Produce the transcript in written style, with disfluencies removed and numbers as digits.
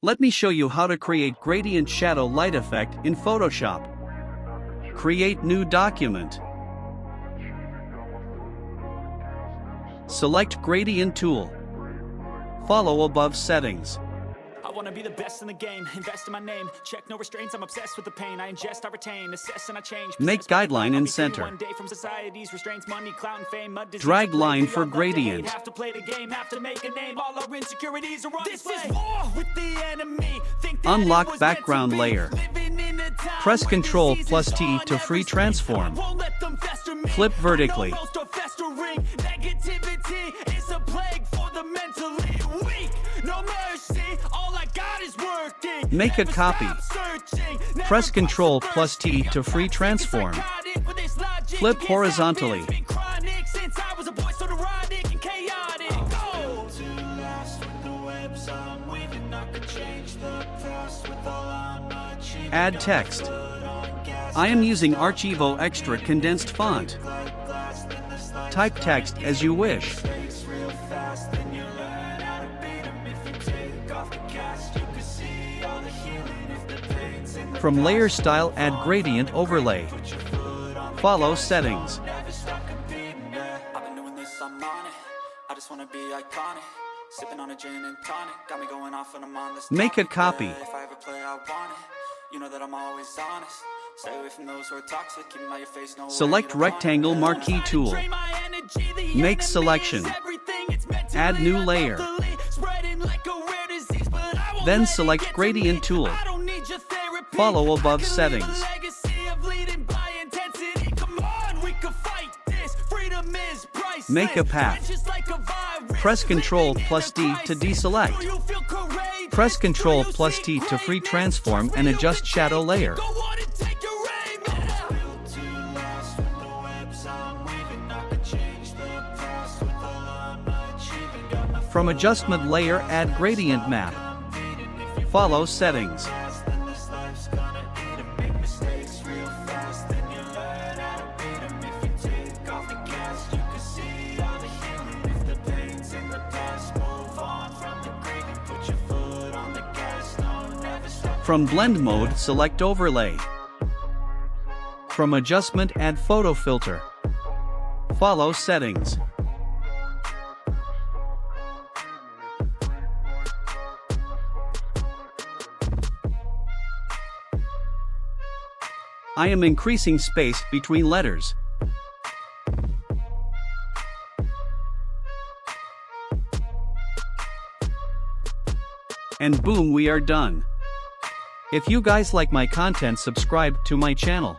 Let me show you how to create gradient shadow light effect in Photoshop. Create new document. Select gradient tool. Follow above settings. I wanna be the best in the game, invest in my name, check no restraints, I'm obsessed with the pain, I ingest, I retain, assess and I change. Make guideline in center. One day from society's restraints, money, clout and fame, mud, disease, Drag plague, line we for all love to gradient. hate, have to play the game, have to make a name, all our insecurities are on display. This is war with the enemy. Think that Unlock it was background meant to be. layer. Living in a time Press where Ctrl disease plus is T on to free every street. transform. I won't let them fester me. Flip vertically. I know most are festering. Negativity is a plague for the mentally weak. No mercy, all I got is working. Make a Never copy. stop searching. Never Press cross Ctrl the plus T first to free It's transform. psychotic with this logic. Flip Can't stop horizontally. it. It's been chronic since I was a boy, so neurotic and chaotic. Go! Add text. I am using Archivo Extra Condensed Font. Type text as you wish. From Layer Style, add Gradient Overlay. Follow settings. I've been doing this, I'm on it. I just wanna be iconic. Sipping on a gin and tonic. Got me going off when I'm on this Make a topic. copy. Yeah, if I ever play, I want it. You know that I'm always honest. Stay away from those who are toxic. Keep 'em out your face, no way, Select you don't want rectangle it. marquee tool. Drain my energy, the Make enemy selection. is everything. It's mentally Add new layer. unhealthily spreading like a rare disease, but I won't Then let it select get to gradient me. tool. I don't need your therapy. Follow I above can leave a settings. legacy of leading by intensity. Come on, we can fight this. Freedom is priceless. Make a path. Just like a virus. Press Ctrl Living in plus a D to crisis. deselect. Do you feel courageous? Press Do Ctrl you plus see T to free greatness? transform and Real adjust shadow layer. Go on and take your aim now. From adjustment layer, add gradient map. Follow settings. From blend mode, select overlay. From adjustment, add photo filter. Follow settings. I am increasing space between letters. And boom, we are done. If you guys like my content, subscribe to my channel.